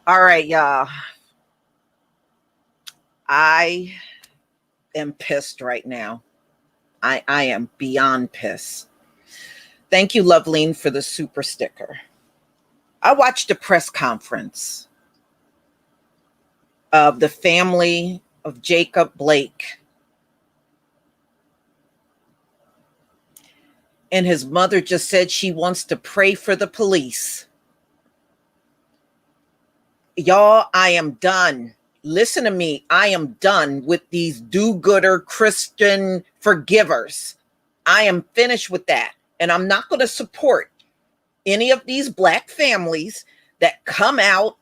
All right, y'all. I am pissed right now. I am beyond pissed. Thank you, Loveline, for the super sticker. I watched a press conference of the family of Jacob Blake. And his mother just said she wants to pray for the police. Y'all, I am done. Listen to me. I am done with these do-gooder Christian forgivers. I am finished with that. And I'm not going to support any of these Black families that come out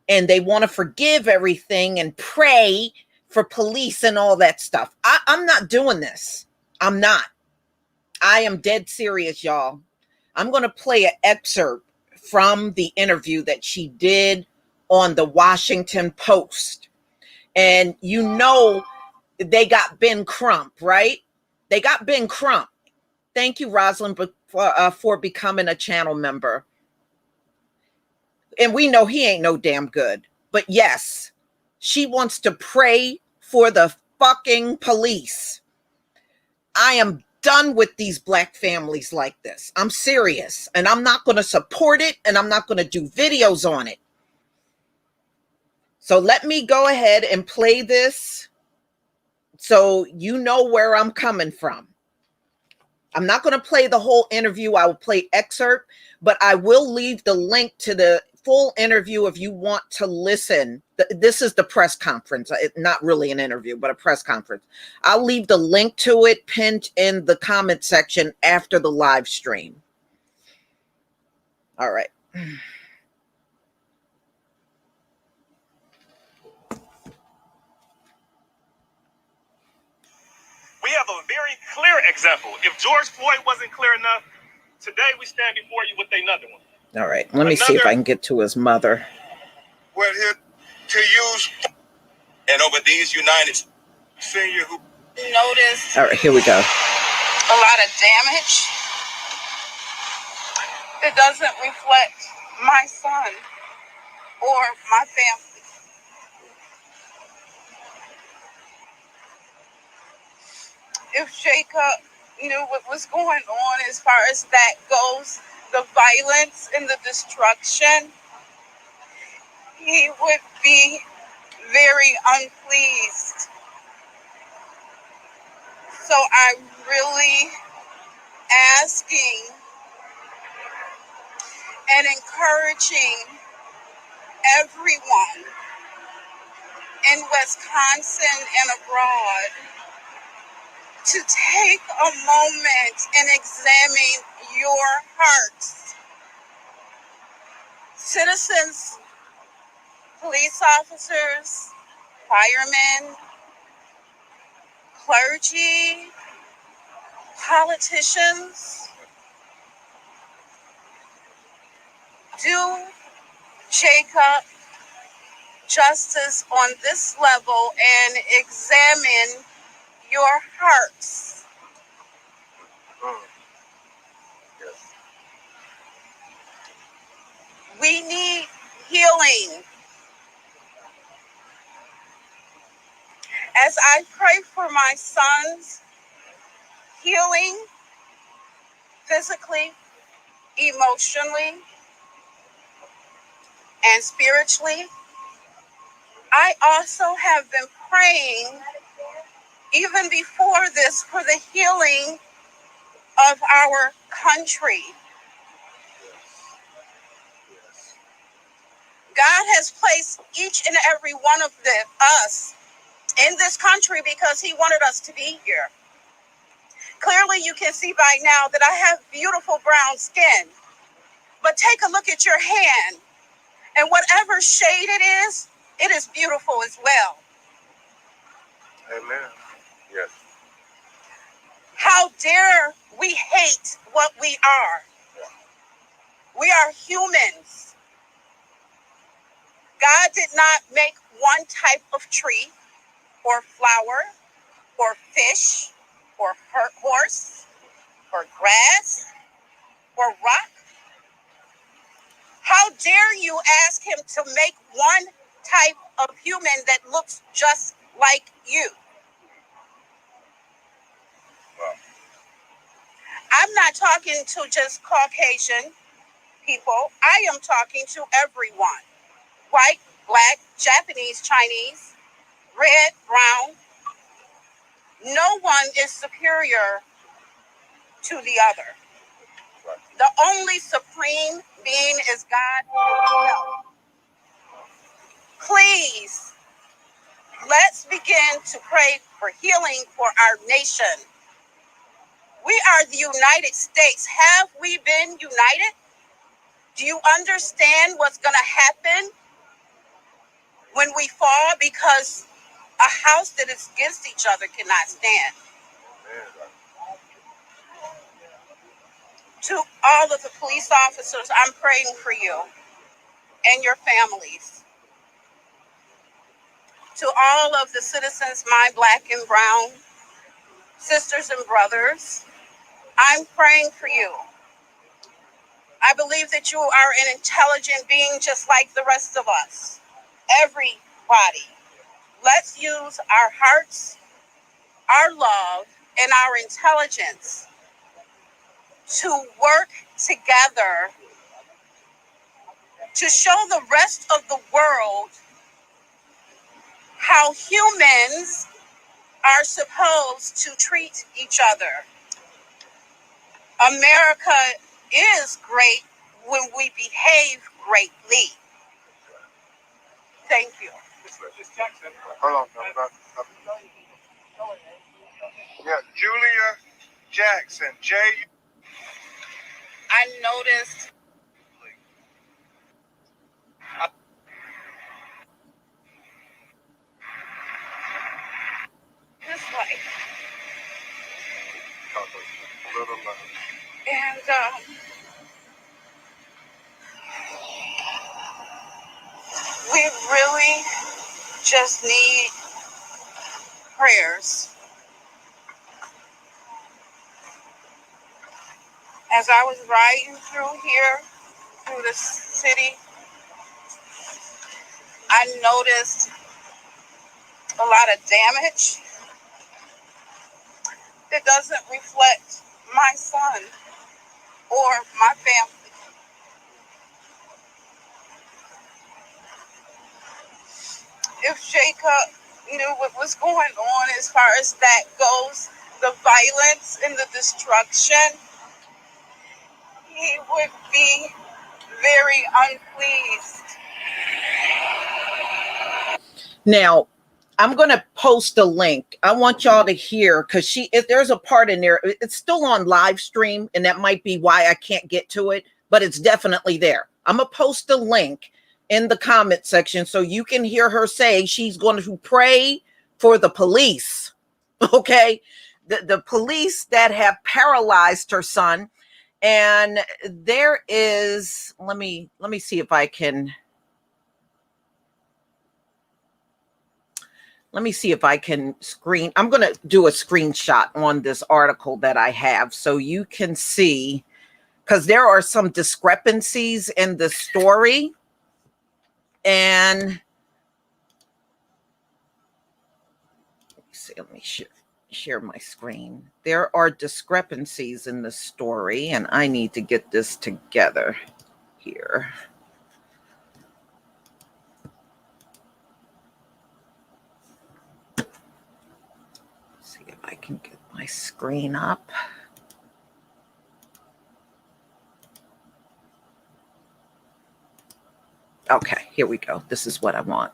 and they want to forgive everything and pray for police and all that stuff. I'm not doing this. I'm not. I am dead serious, y'all. I'm going to play an excerpt from the interview that she did on the Washington Post. And you know they got Ben Crump, right? They got Ben Crump. Thank you, Rosalind, for becoming a channel member. And we know he ain't no damn good. But yes, she wants to pray for the fucking police. I am done with these Black families like this. I'm serious. And I'm not going to support it. And I'm not going to do videos on it. So let me go ahead and play this so you know where I'm coming from. I'm not going to play the whole interview. I will play excerpt, but I will leave the link to the full interview if you want to listen. This is the press conference. Not really an interview, but a press conference. I'll leave the link to it pinned in the comment section after the live stream. All right. We have a very clear example. If George Floyd wasn't clear enough, today we stand before you with another one. All right, let me see if I can get to his mother. We're here to use, and over these United Senior who noticed. All right, here we go. A lot of damage. It doesn't reflect my son or my family. If Jacob knew what was going on as far as that goes, the violence and the destruction, he would be very unpleased. So I'm really asking and encouraging everyone in Wisconsin and abroad to take a moment and examine your hearts. Citizens, police officers, firemen, clergy, politicians, do take up justice on this level and examine your hearts. Yes. We need healing. As I pray for my son's healing physically, emotionally, and spiritually, I also have been praying even before this for the healing of our country. Yes. God has placed each and every one of us in this country because he wanted us to be here. Clearly, you can see by now that I have beautiful brown skin. But take a look at your hand, and whatever shade it is beautiful as well. Amen. Yes. How dare we hate what we are? We are humans. God did not make one type of tree or flower or fish or horse or grass or rock. How dare you ask him to make one type of human that looks just like you? Wow. I'm not talking to just Caucasian people. I am talking to everyone. White, black, Japanese, Chinese, red, brown. No one is superior to the other. Right. The only supreme being is God himself. Please, let's begin to pray for healing for our nation. We are the United States. Have we been united? Do you understand what's going to happen when we fall? Because a house that is against each other cannot stand. To all of the police officers, I'm praying for you and your families. To all of the citizens, my black and brown sisters and brothers, I'm praying for you. I believe that you are an intelligent being just like the rest of us. Everybody. Let's use our hearts, our love, and our intelligence to work together to show the rest of the world how humans are supposed to treat each other. America is great when we behave greatly. Thank you. Hold on. Yeah, Julia Jackson. I noticed this way. And we really just need prayers. As I was riding through here, through the city, I noticed a lot of damage that doesn't reflect my son or my family. if Jacob knew what was going on as far as that goes, the violence and the destruction, he would be very unpleased. Now, I'm going to post a link. I want y'all to hear, because if there's a part in there, it's still on live stream, and that might be why I can't get to it, but it's definitely there. I'm going to post a link in the comment section so you can hear her say she's going to pray for the police. Okay. The police that have paralyzed her son. And there is, let me see if I can. Let me see if I can screen. I'm going to do a screenshot on this article that I have so you can see, because there are some discrepancies in the story. And let me share my screen. There are discrepancies in the story, and I need to get this together here. See if I can get my screen up. Okay, here we go. This is what I want.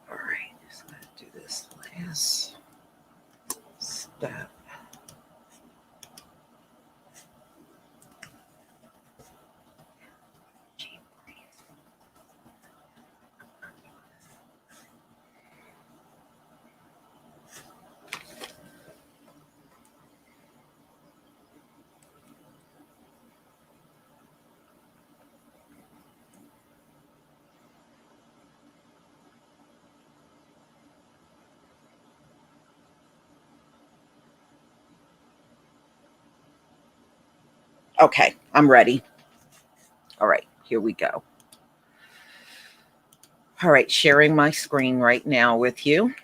All right, just going to do this last step. Okay, I'm ready. All right, here we go. All right, sharing my screen right now with you.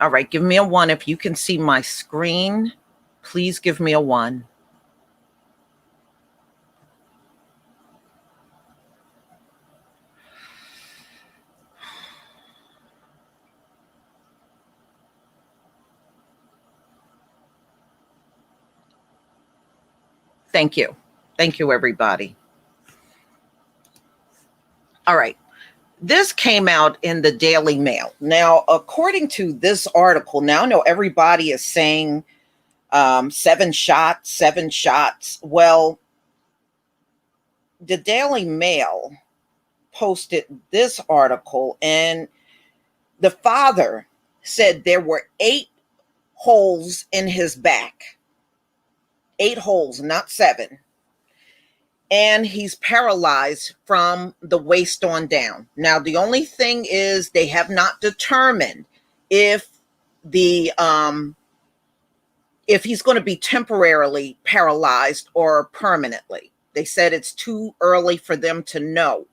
All right, give me a 1 if you can see my screen. Please give me a 1. Thank you. Thank you, everybody. All right. This came out in the Daily Mail. Now, according to this article, now I know everybody is saying 7 shots, 7 shots. Well, the Daily Mail posted this article, and the father said there were 8 holes in his back. 8 holes, not 7. And he's paralyzed from the waist on down. Now, the only thing is they have not determined if he's going to be temporarily paralyzed or permanently. They said it's too early for them to know.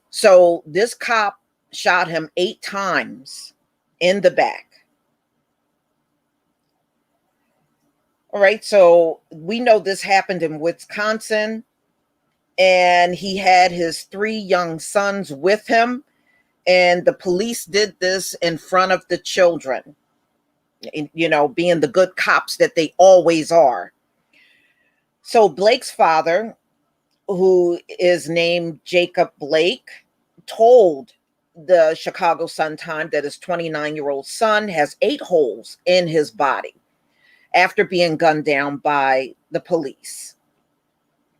So this cop shot him 8 times in the back. All right, so we know this happened in Wisconsin, and he had his 3 young sons with him, and the police did this in front of the children, you know, being the good cops that they always are. So Blake's father, who is named Jacob Blake, told the Chicago Sun-Times that his 29-year-old son has 8 holes in his body after being gunned down by the police.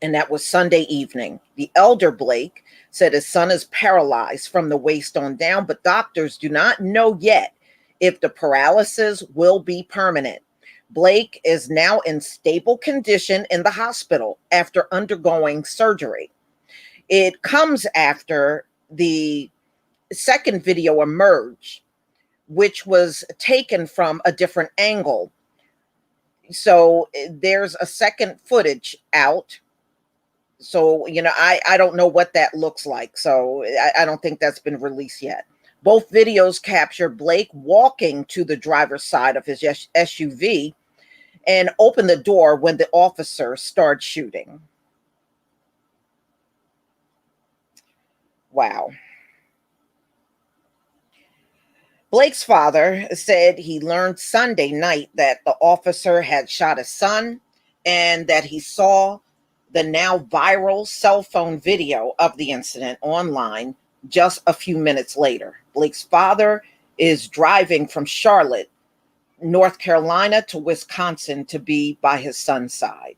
And that was Sunday evening. The elder Blake said his son is paralyzed from the waist on down, but doctors do not know yet if the paralysis will be permanent. Blake is now in stable condition in the hospital after undergoing surgery. It comes after the second video emerged, which was taken from a different angle. So there's a second footage out. So, you know, I don't know what that looks like. So I don't think that's been released yet. Both videos capture Blake walking to the driver's side of his SUV and open the door when the officer starts shooting. Wow. Blake's father said he learned Sunday night that the officer had shot his son and that he saw the now viral cell phone video of the incident online just a few minutes later. Blake's father is driving from Charlotte, North Carolina to Wisconsin to be by his son's side.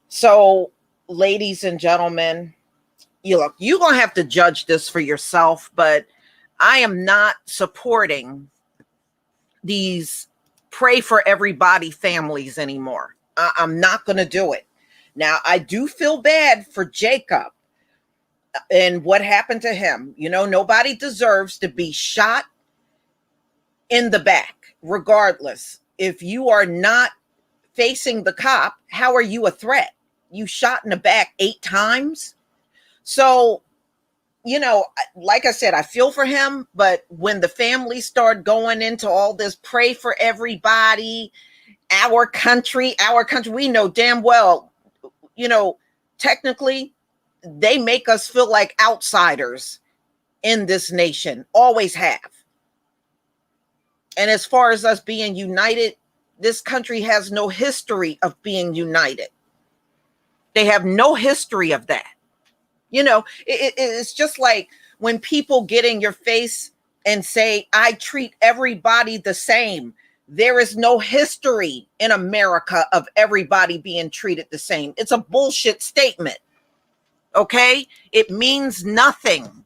So, ladies and gentlemen, you're going to have to judge this for yourself, but I am not supporting these pray for everybody families anymore. I'm not going to do it. Now, I do feel bad for Jacob and what happened to him. You know, nobody deserves to be shot in the back, regardless. If you are not facing the cop, how are you a threat? You shot in the back 8 times. So, you know, like I said, I feel for him, but when the family start going into all this pray for everybody, our country, we know damn well, you know, technically they make us feel like outsiders in this nation, always have. And as far as us being united, this country has no history of being united. They have no history of that. You know, it's just like when people get in your face and say, I treat everybody the same. There is no history in America of everybody being treated the same. It's a bullshit statement. Okay? It means nothing.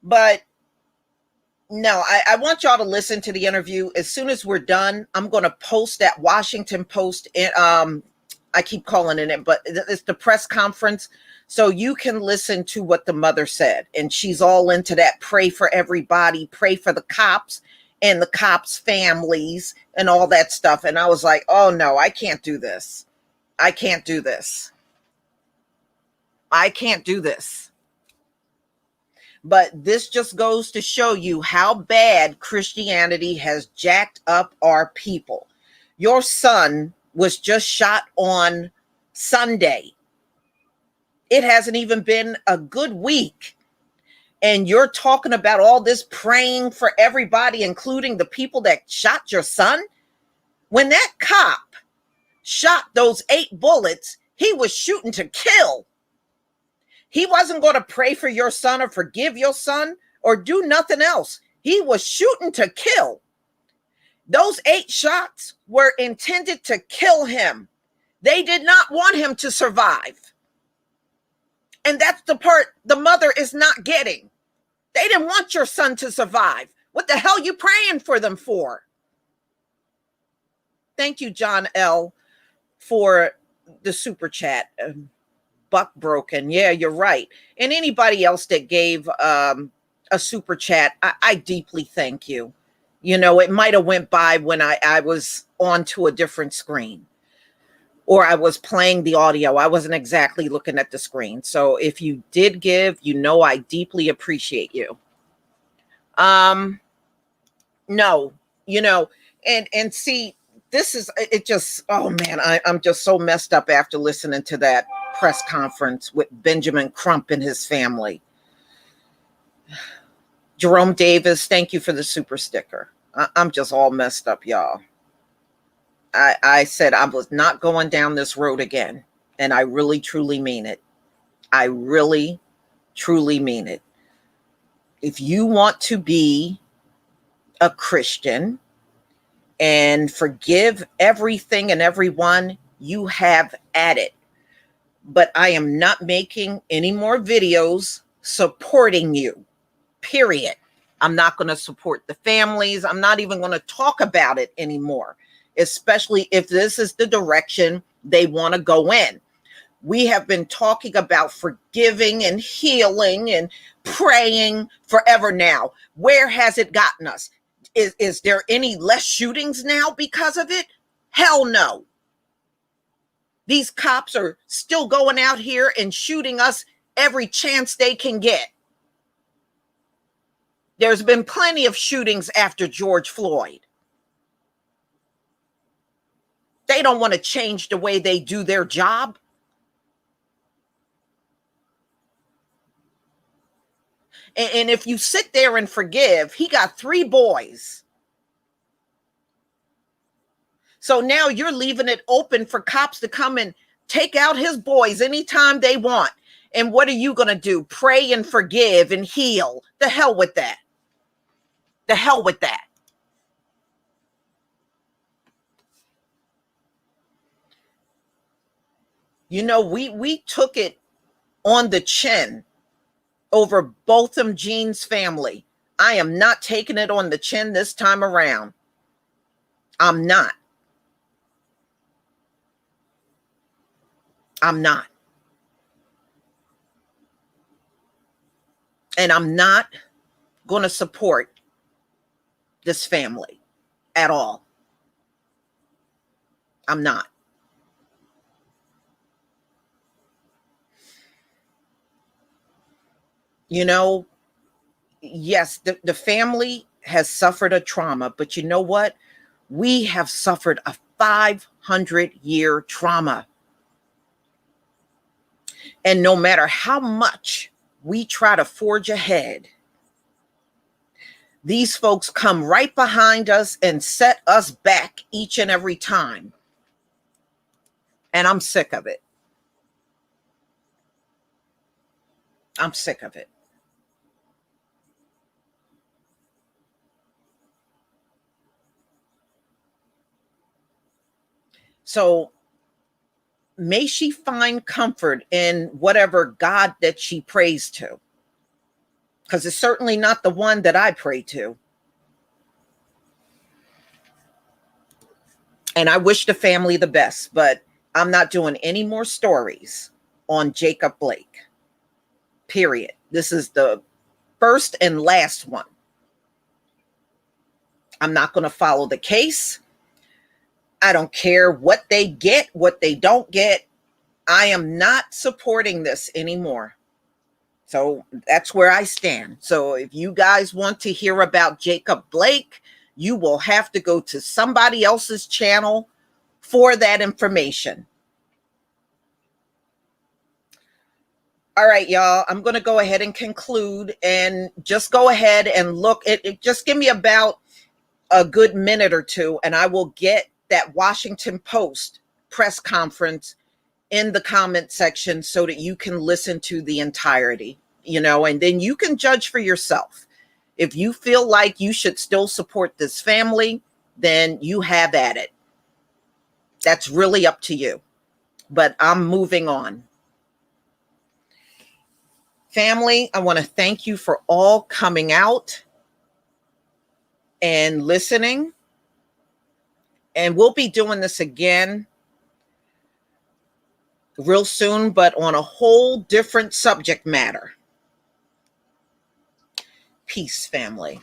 But no, I want y'all to listen to the interview. As soon as we're done, I'm going to post that Washington Post. I keep calling it, but it's the press conference. So you can listen to what the mother said. And she's all into that. Pray for everybody. Pray for the cops and the cops' families and all that stuff. And I was like, oh no, I can't do this. I can't do this. I can't do this. But this just goes to show you how bad Christianity has jacked up our people. Your son was just shot on Sunday. It hasn't even been a good week. And you're talking about all this praying for everybody, including the people that shot your son. When that cop shot those 8 bullets, he was shooting to kill. He wasn't going to pray for your son or forgive your son or do nothing else. He was shooting to kill. Those 8 shots were intended to kill him. They did not want him to survive. And that's the part the mother is not getting. They didn't want your son to survive. What the hell are you praying for them for? Thank you, John L., for the super chat. Buck broken. Yeah, you're right. And anybody else that gave a super chat, I deeply thank you. You know, it might have went by when I was onto a different screen or I was playing the audio. I wasn't exactly looking at the screen. So if you did give, you know, I deeply appreciate you. No, you know, and see, this is, it just, oh man, I'm just so messed up after listening to that press conference with Benjamin Crump and his family. Jerome Davis, thank you for the super sticker. I'm just all messed up, y'all. I said I was not going down this road again. And I really, truly mean it. I really, truly mean it. If you want to be a Christian and forgive everything and everyone, you have at it. But I am not making any more videos supporting you. Period. I'm not going to support the families. I'm not even going to talk about it anymore, especially if this is the direction they want to go in. We have been talking about forgiving and healing and praying forever now. Where has it gotten us? Is there any less shootings now because of it? Hell no. These cops are still going out here and shooting us every chance they can get. There's been plenty of shootings after George Floyd. They don't want to change the way they do their job. And if you sit there and forgive, he got 3 boys. So now you're leaving it open for cops to come and take out his boys anytime they want. And what are you going to do? Pray and forgive and heal. The hell with that. The hell with that. You know, we took it on the chin over Botham Jean's family. I am not taking it on the chin this time around. I'm not. I'm not. And I'm not going to support this family at all. I'm not. You know, yes, the family has suffered a trauma, but you know what? We have suffered a 500-year trauma. And no matter how much we try to forge ahead, these folks come right behind us and set us back each and every time. And I'm sick of it. I'm sick of it. So may she find comfort in whatever God that she prays to, because it's certainly not the one that I pray to. And I wish the family the best, but I'm not doing any more stories on Jacob Blake. Period. This is the first and last one. I'm not going to follow the case. I don't care what they get, what they don't get. I am not supporting this anymore. So that's where I stand. So if you guys want to hear about Jacob Blake, you will have to go to somebody else's channel for that information. All right, y'all, I'm going to go ahead and conclude, and just go ahead and look. Just give me about a good minute or two, and I will get that Washington Post press conference in the comment section so that you can listen to the entirety, and then you can judge for yourself. If you feel like you should still support this family, then you have at it. That's really up to you. But I'm moving on. Family, I want to thank you for all coming out and listening. And we'll be doing this again real soon, but on a whole different subject matter. Peace, family.